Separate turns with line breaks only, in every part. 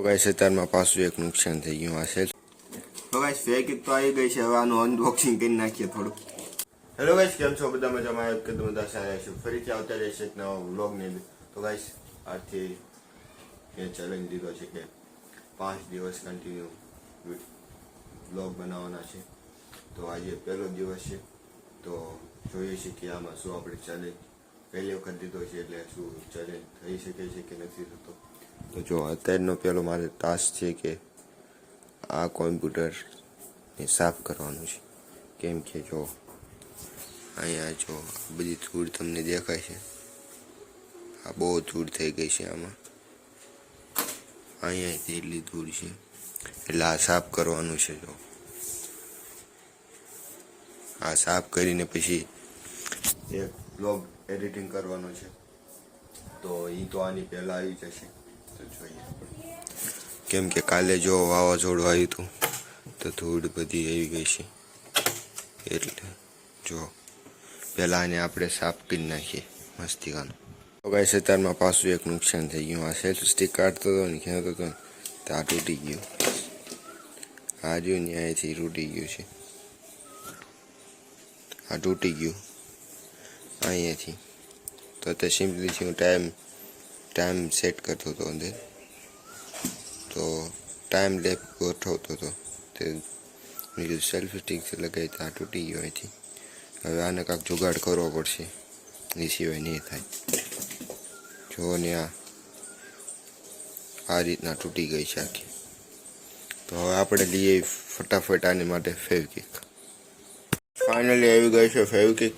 તો ગાઈસ અત્યારમાં પાછું એક નુકસાન થઈ ગયું આ સેલ. તો ગાઈસ ફેક એક તો આવી ગઈ છે, હવે આનું અનબોક્સિંગ કરી નાખીએ થોડું. હેલો ગાઈસ, કેમ છો બધા? મજામાં? કે તમે બધા સારા છો? ફરીથી આવતા રહેશે એક નવા વ્લોગની અંદર. તો ગાઈસ આજથી એ ચેલેન્જ લીધો છે કે 5 દિવસ કન્ટિન્યુ વ્લોગ બનાવવાના છે. તો આજે પહેલો દિવસ છે, તો જોઈએ છે કે આમાં શું આપણે ચેલેન્જ પહેલી વખત લીધો છે એટલે શું ચેલેન્જ થઈ શકે છે કે નથી થતો. તો જો અત્યારનો પહેલો મારે ટાસ્ક છે કે આ કોમ્પ્યુટરને સાફ કરવાનું છે. કેમ કે જો અહીંયા જો બધી ધૂળ તમને દેખાય છે, આ બહુ ધૂળ થઈ ગઈ છે આમાં, અહીંયા એટલી ધૂળ છે એટલે આ સાફ કરવાનું છે. જો આ સાફ કરીને પછી એક બ્લોગ એડિટિંગ કરવાનો છે, તો એ તો આની પહેલાં આવી જશે. તો જોઈએ, કેમ કે કાલે જો વાવાઝોડું આવ્યું હતું તો ધૂળ બધી આવી ગઈ છે, એટલે જો પહેલાં આને આપણે સાફ કરી નાખીએ મસ્તીકાનું. તો ગાઈસ અત્યારમાં પાછું એક નુકસાન થઈ ગયું. આ સેલ્ફ સ્ટિક કાઢતો હતો ને ખેંચતો હતો ને તો આ તૂટી ગયું. આ જો ને અહીંથી તૂટી ગયું છે, આ તૂટી ગયું અહીંયાથી. તો તે સિમ્પલીથી હું ટાઈમ સેટ કરતો હતો અંદર, તો ટાઈમ લેપ ગોઠવતો હતો. તે મેં કીધું સેલ્ફ સ્ટિક લગાવી તો આ તૂટી ગયો અહીંથી. હવે આને કાંઈક જુગાડ કરવો પડશે, એ સિવાય નહીં થાય. જો ને આ રીતના તૂટી ગઈ છે આખી. તો હવે આપણે લઈએ ફટાફટ આની માટે ફેવિક્વિક. ફાઇનલી આવી ગઈ છે ફેવિક્વિક.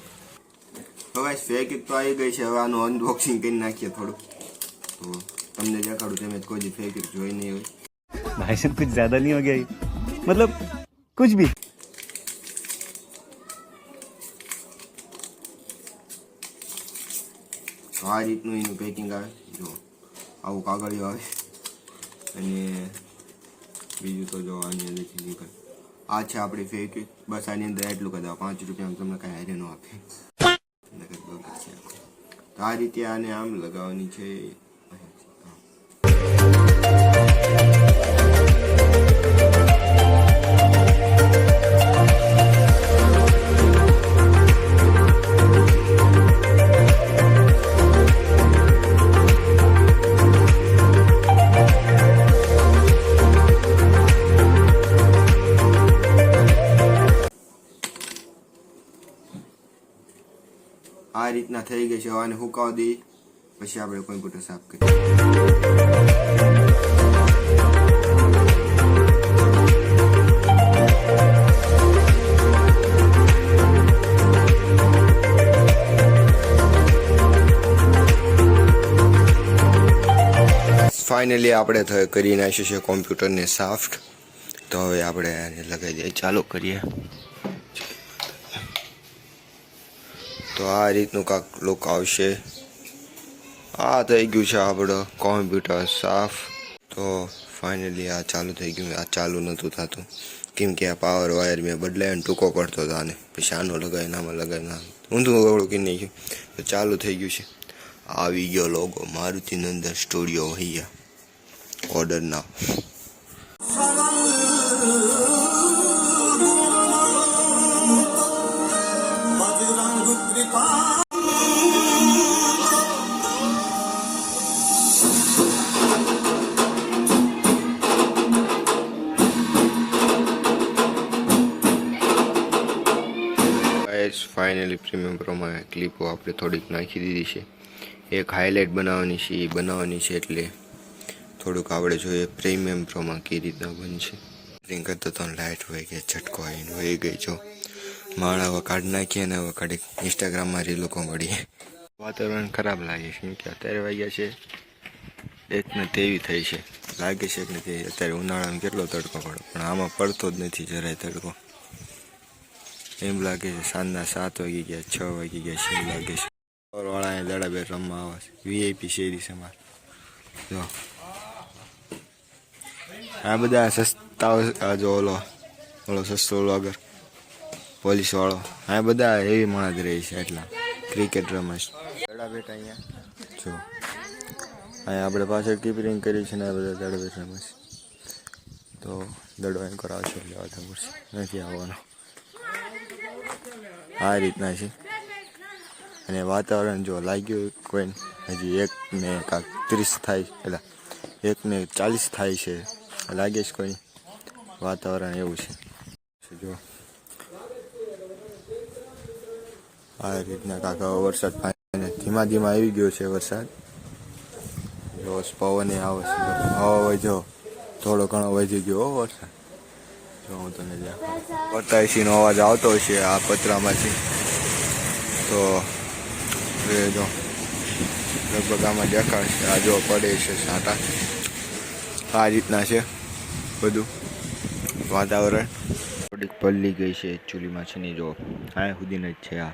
તો ગાઈસ ફેવિક્વિક તો આવી ગઈ છે, હવે આનું અનબોક્સિંગ કરી નાખીએ થોડું. તો તમને દેખાડું, તમે કોઈ ફેવિક્વિક જોઈ નહીં હોય.
भाई साहब कुछ ज्यादा नहीं हो गया ये? मतलब कुछ भी.
તો આ રીતનું એનું પેકિંગ આવે, જો આવું કાગળિયું આવે, અને બીજું તો જો આની અંદરથી નીકળે. આ છે આપણી ફેવિક્વિક. બસ આની અંદર એટલું કરી દો, 5 રૂપિયામાં તમને કાંઈ હારે ન આપે. તો આ રીતે આને આમ લગાવવાની છે. આ રીતના થઈ ગઈ છે. આને હુકાવા દઈએ પછી આપણે કોમ્પ્યુટર સાફ કરીએ. ફાઇનલી આપણે કરી નાખ્યું છે કોમ્પ્યુટરને સાફ. તો હવે આપણે આને લગાવી દઈએ, ચાલુ કરીએ. તો આ રીતનું કાંક લુક આવશે. આ થઈ ગયું છે આપણો કોમ્પ્યુટર સાફ. તો ફાઇનલી આ ચાલુ થઈ ગયું. આ ચાલુ નહોતું થતું કેમ કે આ પાવર વાયર મેં બદલાયો ને ટૂંકો પડતો હતો આને, પછી આનો લગાવીને આમાં લગાવીને ઊંધું ઓળું કરી નાખ્યું. તો ચાલુ થઈ ગયું છે. આવી ગયો લોગો મારુતિ નંદન સ્ટુડિયો ભૈયા, ઓર્ડર ના. ફાઇનલી પ્રીમિયમ પ્રોમાં ક્લિપો આપણે થોડીક નાખી દીધી છે. એક હાઇલાઇટ બનાવવાની છે, એ બનાવવાની છે, એટલે થોડુંક આપણે જોઈએ પ્રીમિયમ પ્રોમાં કઈ રીતના બનશે. રિંગ કરતો તો લાઇટ હોય કે ઝટકો આવીને વહી ગઈ. જો માળા હવે કાઢી નાખીએ ને હવે કાઢી ઇન્સ્ટાગ્રામમાં રીલો મળીએ. વાતાવરણ ખરાબ લાગે છે કેમ કે અત્યારે વાગ્યા છે 1:23 થઈ છે. લાગે છે કે નથી અત્યારે ઉનાળામાં કેટલો તડકો પડે, પણ આમાં પડતો જ નથી જરાય તડકો. એમ લાગે છે સાંજના 7 વાગી ગયા, 6 વાગી ગયા છે એમ લાગે છે. વાળા દડા બે રમવા આવે છે. વીઆઈપી શેરી છે મારે. જો આ બધા સસ્તા, જો ઓલો સસ્તો વ્લોગર પોલીસ વાળો, આ બધા એવી માણસ રહી છે. એટલા ક્રિકેટ રમે છે દડા બેઠા અહીંયા. જો અહીંયા આપણે પાછળ કીપરિંગ કરી છે ને આ બધા દડો બેઠા તો દડો એમ કરાવશે એટલે આવતા પડશે નથી આવવાનો આ રીતના છે અને વાતાવરણ જો લાગ્યું કોઈ હજી 1:30 થાય એટલે 1:40 થાય છે લાગે છે કોઈ વાતાવરણ એવું છે જો આ રીતના કાકા વરસાદ ધીમા ધીમા આવી ગયો છે વરસાદ જો પવન આવે છે હવા જો થોડો ઘણો વધી ગયો વરસાદ જો હું તમને બતાવીશીનો અવાજ આવતો હશે આ પતરામાંથી તો એ જો લગભગ આમાં દેખાડશે આ જો પડે છે સાંટા આ રીતના છે બધું વાતાવરણ થોડીક પલ્લી ગઈ છે એકચ્યુઅલીમાં છે નહીં જો આ સુધીને જ છે આ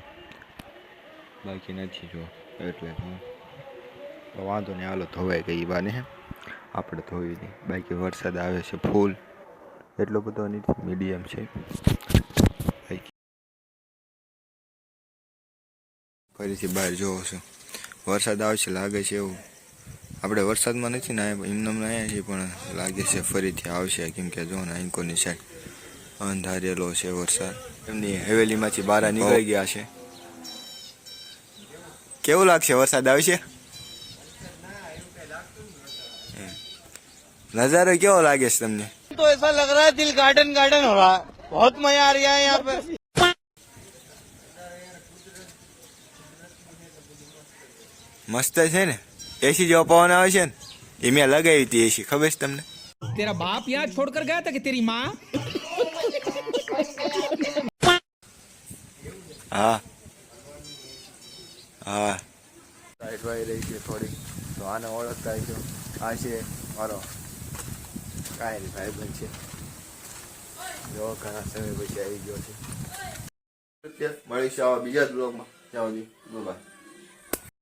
બાકી નથી જો એટલે તો વાંધો નહીં હાલો ધોવાઈ ગઈ બાને આપણે ધોઈ નહીં બાકી વરસાદ આવે છે ફૂલ એટલો બધો નથી મીડિયમ છે ફરીથી બહાર જોવો છો વરસાદ આવશે લાગે છે એવું આપણે વરસાદમાં નથી ને એમને આવ્યા છીએ પણ લાગે છે ફરીથી આવશે કેમ કે જો ને અંકોની સાઈડ અંધારેલો છે વરસાદ એમની હવેલીમાંથી બહાર નીકળી ગયા છે કેવું લાગશે વરસાદ આવશે नजारा क्यों लागे तुमने
तो ऐसा लग रहा है दिल गार्डन गार्डन हो रहा है बहुत मजा आ रहा है यहाँ पे
मस्त है ने एसी जो पवन आवे छे ने ए मैं लगाई थी एसी खबर है तुमने
तेरा बाप यहाँ छोड़कर गया था कि तेरी माँ
हाँ हाँ साइड वाई रही थी थोड़ी तो आने ओळखता है आ छे मारो કાંઈ નહીં ભાઈ બન છે જો ઘણા સમય પછી આવી ગયો છે મળીશું આવા બીજા બ્લોગમાં ત્યાં સુધી બાય.